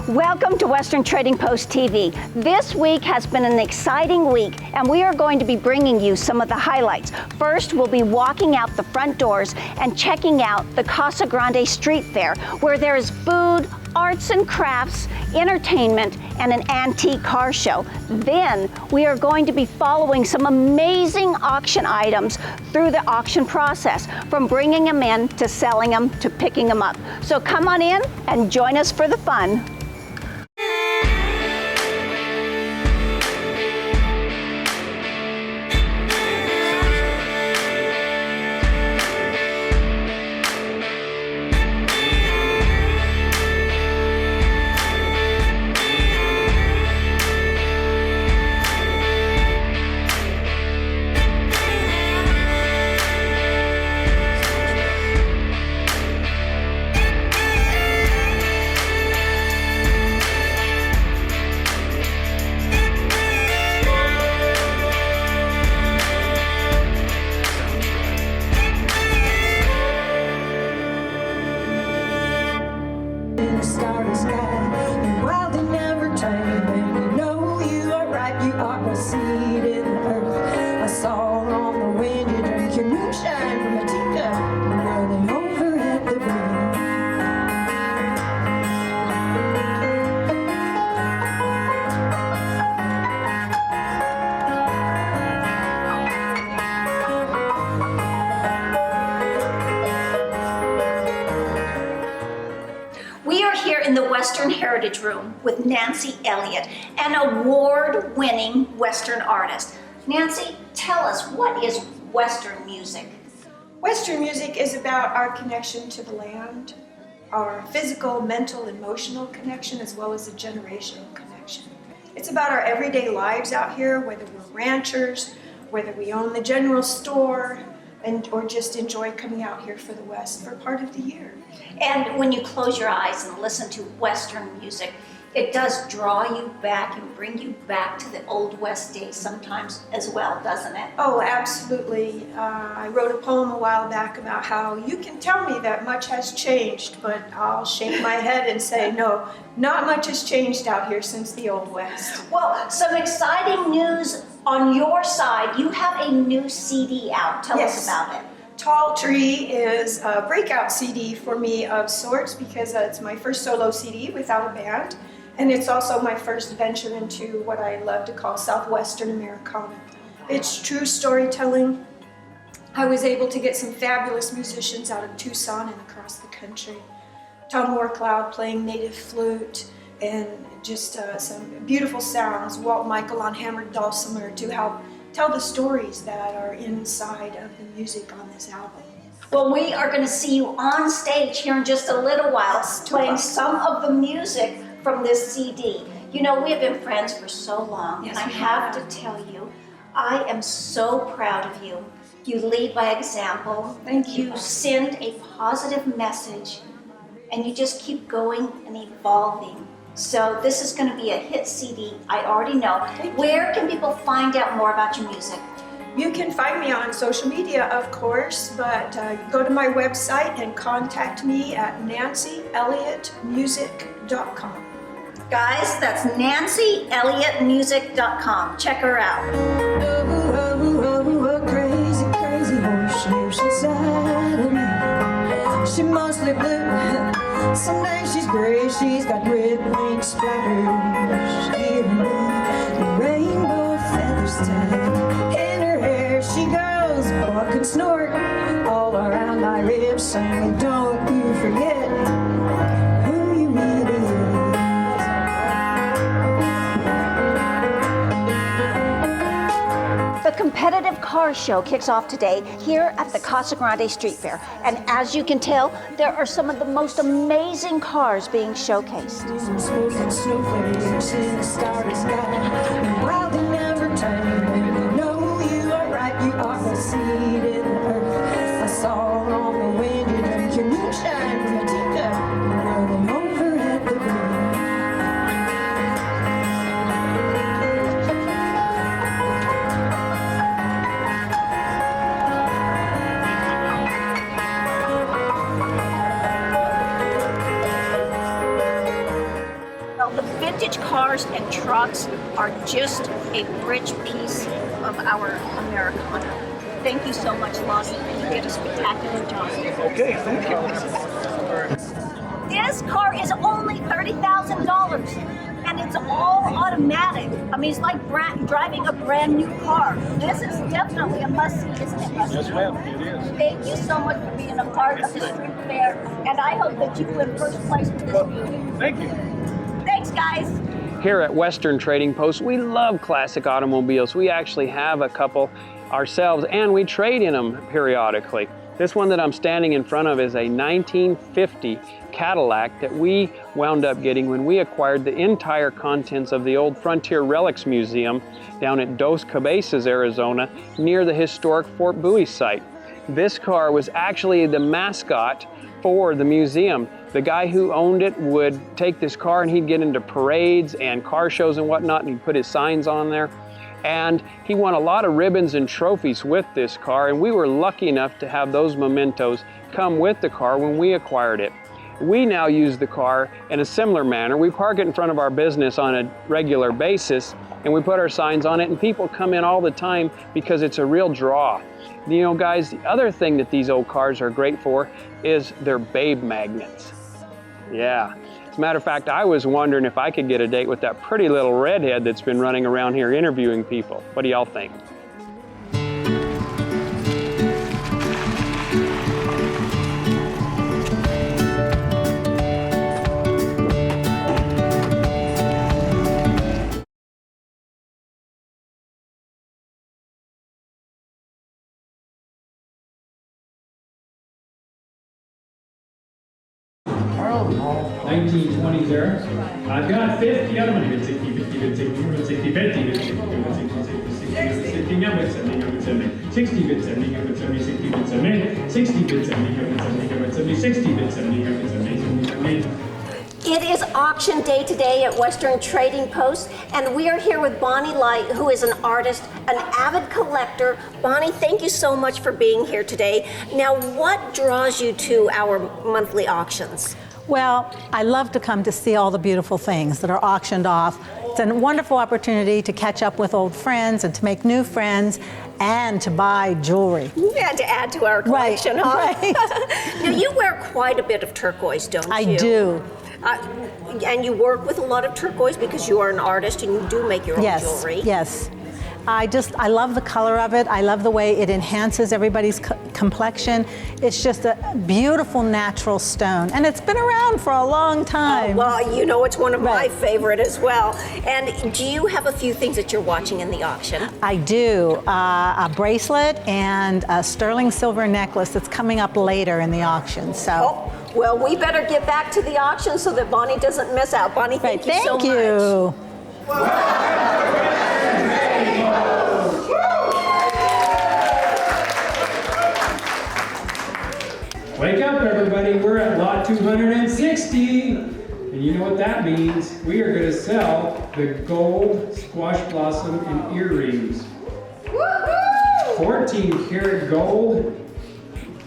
Welcome to Western Trading Post TV. This week has been an exciting week, and we are going to be bringing you some of the highlights. First, we'll be walking out the front doors and checking out the Casa Grande Street Fair, where there is food, arts and crafts, entertainment, and an antique car show. Then we are going to be following some amazing auction items through the auction process, from bringing them in to selling them to picking them up. So come on in and join us for the fun. In the Western Heritage Room with Nancy Elliott, an award-winning Western artist. Nancy, tell us, what is Western music? Western music is about our connection to the land, our physical, mental, emotional connection, as well as a generational connection. It's about our everyday lives out here, whether we're ranchers, whether we own the general store, or just enjoy coming out here for the West for part of the year. And when you close your eyes and listen to Western music, it does draw you back and bring you back to the Old West days sometimes as well, doesn't it? Oh, absolutely. I wrote a poem a while back about how you can tell me that much has changed, but I'll shake my head and say, no, not much has changed out here since the Old West. Well, some exciting news on your side. You have a new CD out. Tell us about it. Tall Tree is a breakout CD for me of sorts, because it's my first solo CD without a band, and it's also my first venture into what I love to call Southwestern Americana. It's true storytelling. I was able to get some fabulous musicians out of Tucson and across the country. Tom Warcloud playing native flute, and just some beautiful sounds. Walt Michael on hammered dulcimer to help tell the stories that are inside of the music on this album. Well, we are going to see you on stage here in just a little while, playing some of the music from this CD. You know, we have been friends for so long, and I have to tell you, I am so proud of you. You lead by example. Thank you. You send a positive message, and you just keep going and evolving. So this is going to be a hit CD, I already know. Where can people find out more about your music? You can find me on social media, of course, but go to my website and contact me at nancyelliottmusic.com. Guys, that's nancyelliottmusic.com. Check her out. A crazy, crazy horse lives inside of me. She mostly blue. Some days she's gray, she's got red paint splatters. Giving me the rainbow feathers tied in her hair. She goes bark and snort all around my ribs, saying, don't you forget who you really is. The competitive car show kicks off today here at the Casa Grande Street Fair. And as you can tell, there are some of the most amazing cars being showcased. Snowflakes in the starry sky, wild and never tame. You know you are right, you are the seed in the earth. I saw on the wind you drink your moonshine from a teacup, rolling over at the river. The vintage cars and trucks are just a rich piece of our Americana. Thank you so much, Lonnie. You did a spectacular job. Okay, thank you. This car is only $30,000, and it's all automatic. I mean, it's like driving a brand new car. This is definitely a must-see, isn't it, Rusty? Yes, ma'am, it is. Thank you so much for being a part of the street fair, and I hope that you win first place with this beauty. Thank you. Thanks, guys. Here at Western Trading Post, we love classic automobiles. We actually have a couple ourselves, and we trade in them periodically. This one that I'm standing in front of is a 1950 Cadillac that we wound up getting when we acquired the entire contents of the old Frontier Relics Museum down at Dos Cabezas, Arizona, near the historic Fort Bowie site. This car was actually the mascot for the museum. The guy who owned it would take this car and he'd get into parades and car shows and whatnot, and he'd put his signs on there. And he won a lot of ribbons and trophies with this car, and we were lucky enough to have those mementos come with the car when we acquired it. We now use the car in a similar manner. We park it in front of our business on a regular basis, and we put our signs on it, and people come in all the time because it's a real draw. You know, guys, the other thing that these old cars are great for is they're babe magnets. Yeah. As a matter of fact, I was wondering if I could get a date with that pretty little redhead that's been running around here interviewing people. What do y'all think? Oh, 1920s era. I've got 50 other money. 60, 50, 50, 60, 50, 50, 60, 60, 60 bit 70, 60 bit 70, 60 bit 70, 60 bit 70. It is auction day today at Western Trading Post, and we are here with Bonnie Light, who is an artist, an avid collector. Bonnie, thank you so much for being here today. Now, what draws you to our monthly auctions? Well, I love to come to see all the beautiful things that are auctioned off. It's a wonderful opportunity to catch up with old friends and to make new friends and to buy jewelry. And to add to our collection, right, huh? Right. Now, you wear quite a bit of turquoise, don't you? I do. And you work with a lot of turquoise because you are an artist and you do make your own jewelry. Yes. I love the color of it. I love the way it enhances everybody's complexion. It's just a beautiful natural stone, and it's been around for a long time. Well, you know, it's one of my favorite as well. And do you have a few things that you're watching in the auction? I do. A bracelet and a sterling silver necklace that's coming up later in the auction. So. Well, we better get back to the auction so that Bonnie doesn't miss out. Bonnie, thank you so much. Thank you. Wake up, everybody. We're at lot 260. And you know what that means. We are going to sell the gold squash blossom and earrings. 14 karat gold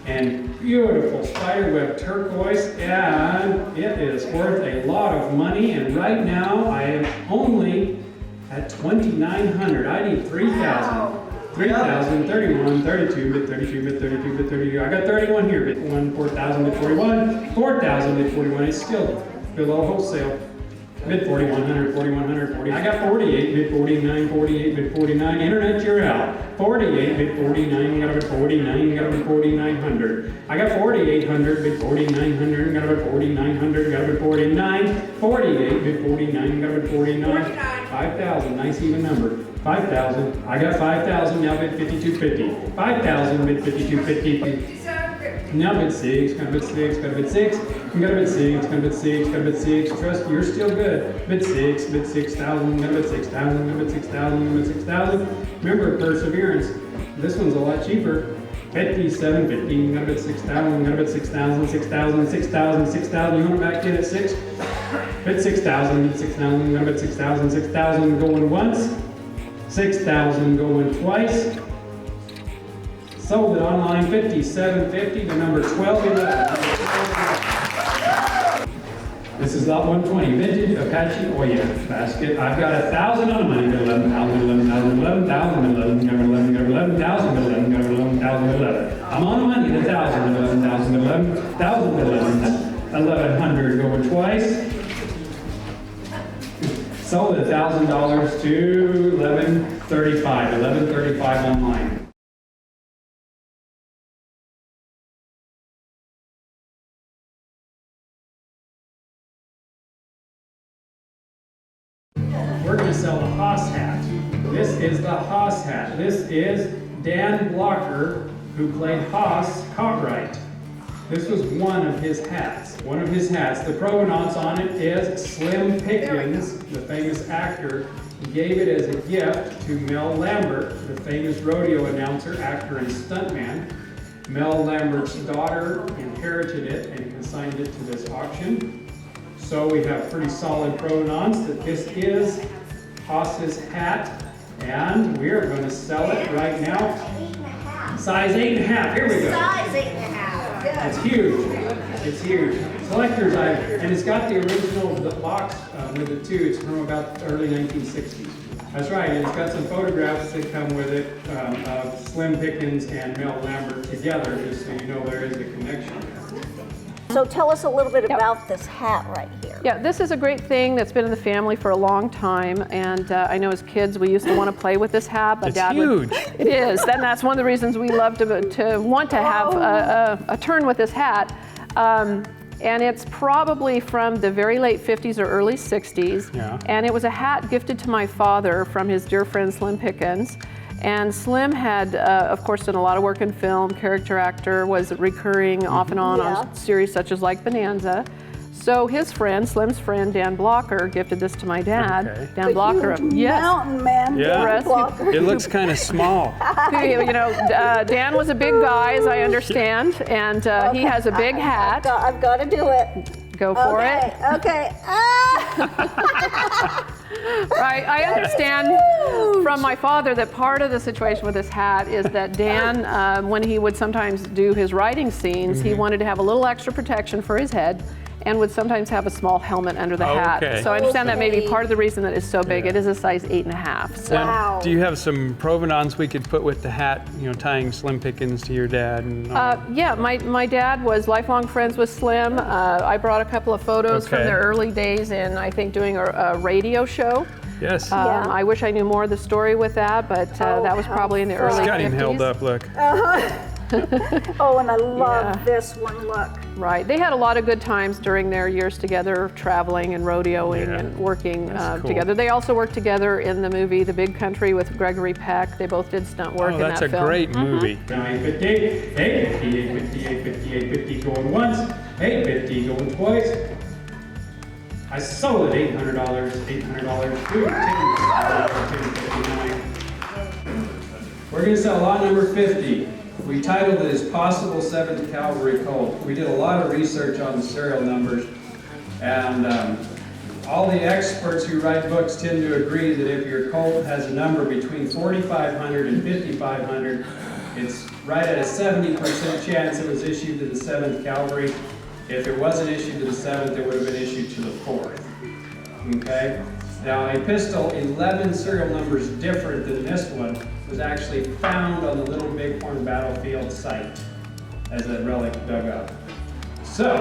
and beautiful spiderweb turquoise, and it is worth a lot of money. And right now I am only at $2,900. I need $3,000. 3,000, 31, 32, bit 32, bit 32, bit 32. I got 31 here, bit 1, 4,000, bit 41, 4,000, bit 41. It's still below wholesale. Bit 4,100, 4,100, 40. I got 48, bit 49, 48, bit 49. Internet, you're out. 48, bit 49, got a bit 49, got a bit 4,900. I got 4,800, bit 4,900, got a bit 4,900, got a bit 49. 48, bit 49, got a bit 49. 5,000, nice even number. 5,000. I got 5,000, now bid 5250. 5,000, bid 5250. Now bid 6, got a bid 6, got a bid 6. You got a bid 6, got a bid 6, got a bid 6. Trust you're still good. Bid 6, bid 6,000, got a bid 6,000, got a bid 6,000, got a bid 6,000. Remember perseverance. This one's a lot cheaper. 5750, got a bid 6,000, got a bid 6,000, 6,000, 6,000, 6,000. You want it back in at 6? Bid 6,000, bid 6,000, got a bid 6,000, 6,000 going once. 6,000 going twice. Sold it online, 5750 to number 1211. This is lot 120, vintage Apache Oya basket. I've got 1,000 on the money, got 11,000, 11,000, 11,000, 11, got 11, got 11,000, 11, got 11,000, 11. I'm on the money, 1,000, 11,000, 11,000, 1,100 going twice. Sold $1,000 to 1135 online. We're going to sell the Haas hat. This is the Haas hat. This is Dan Blocker, who played Haas Cartwright. This was one of his hats. One of his hats. The provenance on it is Slim Pickens, the famous actor. He gave it as a gift to Mel Lambert, the famous rodeo announcer, actor, and stuntman. Mel Lambert's daughter inherited it and consigned it to this auction. So we have pretty solid provenance that this is Haas's hat, and we are going to sell it right now. Size 8.5. Here we go. Size 8.5. Good. It's huge. It's huge. Collector's item, and it's got the original box with it too. It's from about the early 1960s. That's right, and it's got some photographs that come with it of Slim Pickens and Mel Lambert together, just so you know there is a connection. So tell us a little bit about this hat right here. Yeah, this is a great thing that's been in the family for a long time, and I know as kids we used to want to play with this hat, but It's Dad huge. It is. Then that's one of the reasons we love to want to have a turn with this hat. And it's probably from the very late 50s or early 60s. Yeah. And it was a hat gifted to my father from his dear friend Slim Pickens. And Slim had, of course, done a lot of work in film, character actor, was recurring off and on series such as like Bonanza. So his friend, Slim's friend, Dan Blocker, gifted this to my dad. Okay. Dan Blocker, yes. Mountain man, Yeah. Dan Blocker. It looks kind of small. You know, Dan was a big guy, as I understand, and he has a big hat. I've got to do it. Go for it. Okay. I understand from my father that part of the situation with this hat is that Dan, when he would sometimes do his riding scenes, he wanted to have a little extra protection for his head and would sometimes have a small helmet under the hat. Okay. So I understand that may be part of the reason that it's so big. It is a size 8.5. So. Wow. Do you have some provenance we could put with the hat, you know, tying Slim Pickens to your dad? And Yeah, my dad was lifelong friends with Slim. I brought a couple of photos from Okay. their early days in, I think, doing a radio show. Yes. I wish I knew more of the story with that, but that was probably in the early It's 50s. got him held up, look. Oh, and I love Yeah. this one. Look. Right. They had a lot of good times during their years together, traveling and rodeoing Yeah. and working That's cool. together. They also worked together in the movie The Big Country with Gregory Peck. They both did stunt work Oh, in that's that a film. great movie. Now 850, 850, 850, 850, 850 going once, 850 going twice. I sold it $800, $800 to $1059. We're going to sell lot number 50. We titled it as Possible 7th Calvary Colt. We did a lot of research on the serial numbers, and all the experts who write books tend to agree that if your Colt has a number between 4,500 and 5,500, it's right at a 70% chance it was issued to the 7th Calvary. If it wasn't issued to the 7th, it would have been issued to the 4th. Okay? Now, a pistol 11 serial numbers different than this one was actually found on the Little Bighorn battlefield site as a relic dug up. So,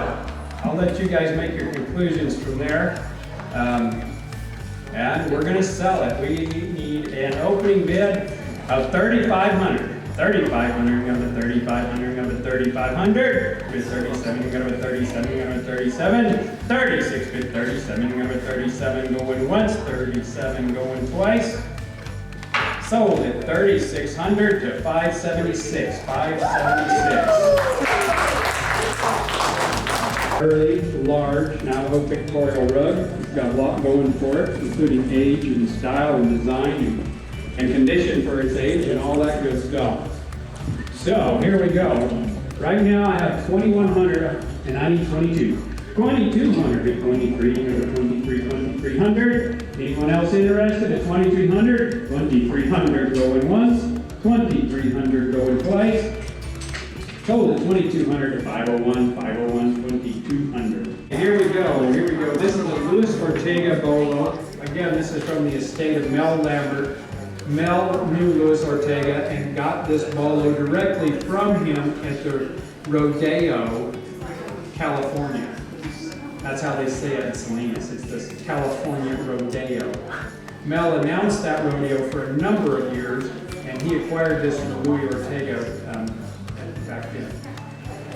I'll let you guys make your conclusions from there. And we're gonna sell it. We need an opening bid of $3,500. 3,500, we got a 3,500, we got a 3,500, with 37, we got a 37, we got a 37, 36 with 37, we got a 37 going once, 37 going twice. Sold at 3,600 to 576, 576. Early, large, Navajo pictorial rug. It's got a lot going for it, including age and style and design and condition for its age and all that good stuff. So here we go. Right now I have 2,100 and I need 22. 2,200 to 2,300, 2,300. Anyone else interested at 2,300? 2,300 going once, 2,300 going twice. Sold at 2,200 to 501, 501, 2,200. here we go, here we go. This is a Luis Ortega Bolo. Again, this is from the estate of Mel Lambert. Mel knew Luis Ortega and got this bolo directly from him at the Rodeo, California. That's how they say it in Salinas. It's this California Rodeo. Mel announced that rodeo for a number of years, and he acquired this from Luis Ortega back then.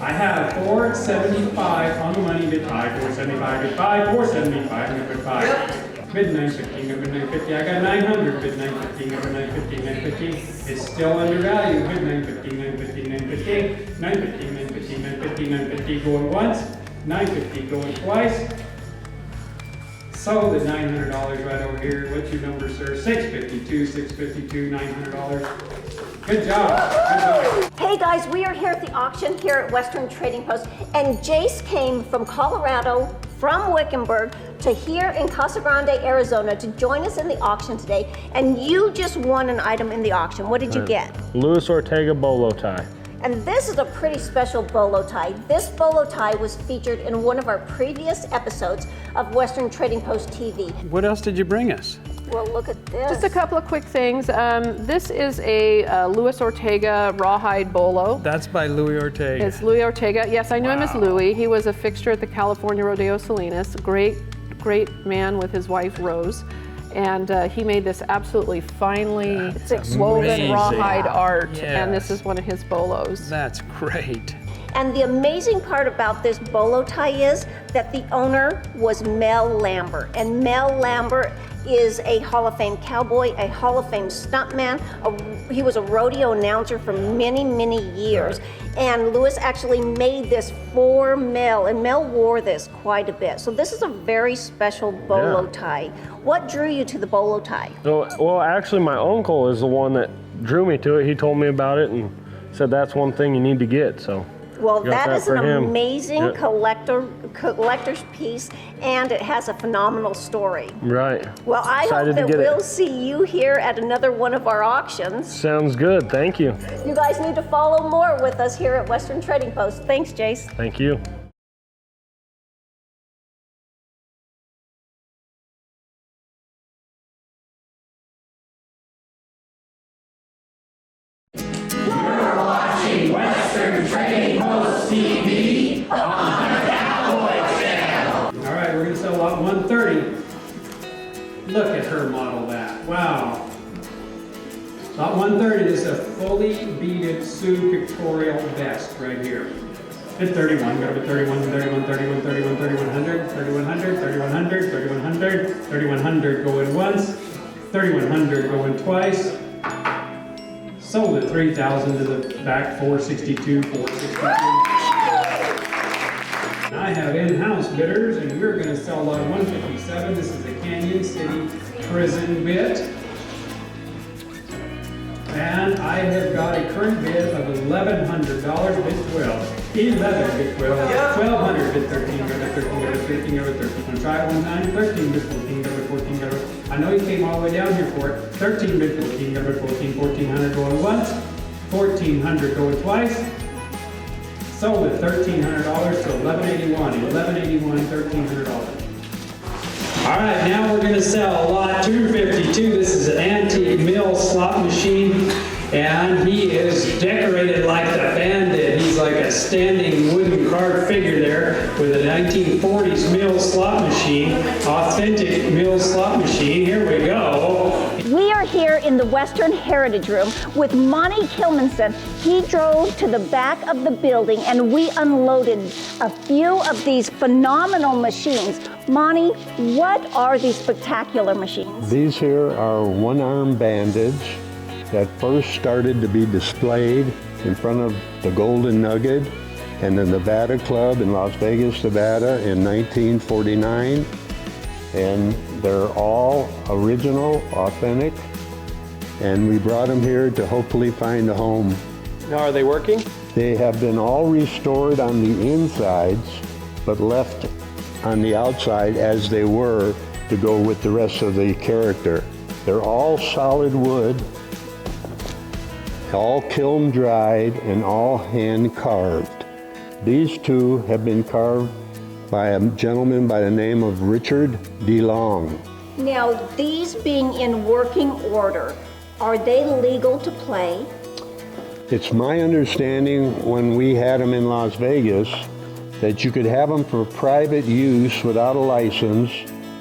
I have 475 on the money, bid 5, 475, bid 5, 475, bid 5. Bid 915, bid 950. I got 900, bid 915, bid 950, 950. It's still undervalued. Bid 950, 950, 950, 950, 950, 950, 950. Going once, 950 going twice. Sold at $900 right over here. What's your number, sir? 652, 652, $900. Good job. Good job. Hey guys, we are here at the auction here at Western Trading Post, and Jace came from Colorado, from Wickenburg, to here in Casa Grande, Arizona to join us in the auction today. And you just won an item in the auction. What did you get? Luis Ortega Bolo tie. And this is a pretty special bolo tie. This bolo tie was featured in one of our previous episodes of Western Trading Post TV. What else did you bring us? Well, look at this. Just a couple of quick things. This is a Luis Ortega rawhide bolo. That's by Luis Ortega. It's Luis Ortega. Yes, I knew him as Louis. He was a fixture at the California Rodeo Salinas. Great man with his wife Rose. And he made this absolutely finely woven amazing. rawhide art. Yes. And this is one of his bolos. That's great. And the amazing part about this bolo tie is that the owner was Mel Lambert. And Mel Lambert is a Hall of Fame cowboy, a Hall of Fame stuntman. He was a rodeo announcer for many, many years. And Luis actually made this for Mel, and Mel wore this quite a bit. So this is a very special bolo tie. What drew you to the bolo tie? Well, actually, my uncle is the one that drew me to it. He told me about it and said that's one thing you need to get. So. Well, Got that that is an for him. amazing Yep. collector's piece, and it has a phenomenal story. Right. Well, I hope Excited to that get we'll it. see you here at another one of our auctions. Sounds good. Thank you. You guys need to follow more with us here at Western Trading Post. Thanks, Jace. Thank you. All right, we're gonna sell lot 130. Look at her model that. Wow. Lot 130 is a fully beaded Sioux pictorial vest right here. Bid 31, go to 31, 31, 31, 31, 3100, 3100, 3100, 3100, 3100 going once, 3100 going twice. Sold at 3,000 to the back, 462, 463. I have in-house bidders, and we're going to sell lot 157. This is a Canyon City prison bid. And I have got a current bid of $1,100, bid 12. 11, bid 12. 1,200, bid 13, go to 13, go to 13, go to 13. Try it one time, 13, bid 14, go to 14, go to. I know you came all the way down here for it. 13, bid 14, go to 14, 1,400 going once, 1,400 going twice. Sold at $1,300 to $1,181. $1,181, $1,300. All right, now we're going to sell lot 252. This is an antique mill slot machine, and he is decorated like the bandit. He's like a standing wooden carved figure there with a 1940s mill slot machine, authentic mill slot machine. Here we go. We are here in the Western Heritage Room with Monty Kilmanson. He drove to the back of the building and we unloaded a few of these phenomenal machines. Monty, what are these spectacular machines? These here are one-arm bandage that first started to be displayed in front of the Golden Nugget and the Nevada Club in Las Vegas, Nevada in 1949. And they're all original, authentic, and we brought them here to hopefully find a home. Now, are they working? They have been all restored on the insides, but left on the outside as they were to go with the rest of the character. They're all solid wood, all kiln dried, and all hand carved. These two have been carved by a gentleman by the name of Richard DeLong. Now, these being in working order, are they legal to play? It's my understanding when we had them in Las Vegas that you could have them for private use without a license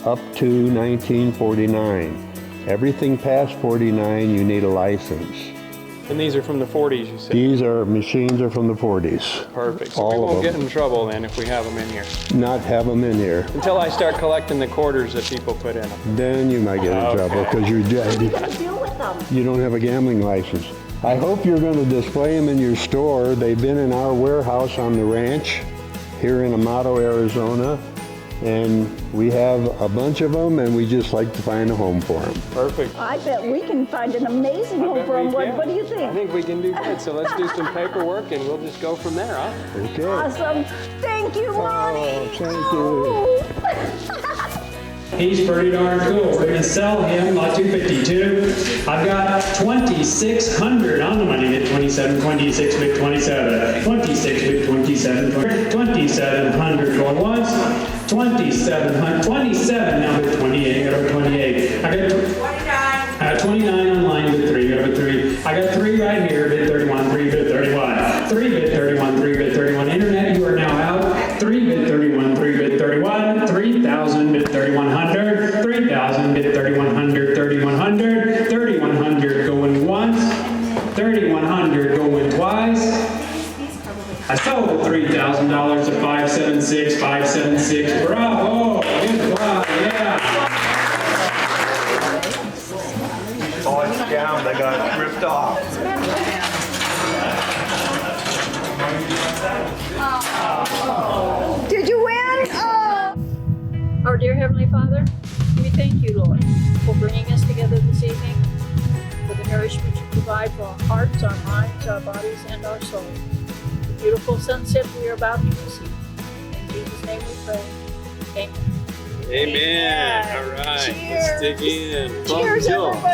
up to 1949. Everything past 49, you need a license. And these are from the 40s, you said? These machines are from the 40s. Perfect. So All we of won't them. get in trouble then if we have them in here. Not have them in here. Until I start collecting the quarters that people put in them. Then you might get in trouble because What are you gonna do with them? you don't have a gambling license. I hope you're going to display them in your store. They've been in our warehouse on the ranch here in Amato, Arizona. And we have a bunch of them, and we just like to find a home for them. Perfect. I bet we can find an amazing home for them. What do you I think? think we can do good. So let's do some paperwork and we'll just go from there, huh? Okay. Awesome. Thank you, Ronnie. Thank you. He's pretty darn cool. We're gonna sell him lot 252. I've got 2,600 on the money bid, 27, 26 bid, 27, 26 bid, 27, 2,700 going once, 2,700, 27 now bid 28, got a 28. I got 29 online bid 3, got a 3. I got 3 right here, bid 31, 3 bid 31, 3 bid 31, 3 bid 31. Internet, you are now out. 3 bid 31, 3 bid 31, 3,000 bid 3,100, 3,000 bid 3,100, 3,100, 3,100 going once, 3,100 going twice. I sold the $3,000 at 576, 576. Bravo! Good job, yeah. Oh, it's down. They got ripped off. Did you win? Our dear Heavenly Father, we thank you, Lord, for bringing us together this evening, for the nourishment you provide for our hearts, our minds, our bodies, and our souls. The beautiful sunset we are about to receive. In Jesus' name we pray. Amen. Amen. All right. Cheers. Let's dig in. Cheers, Bonjour. everybody.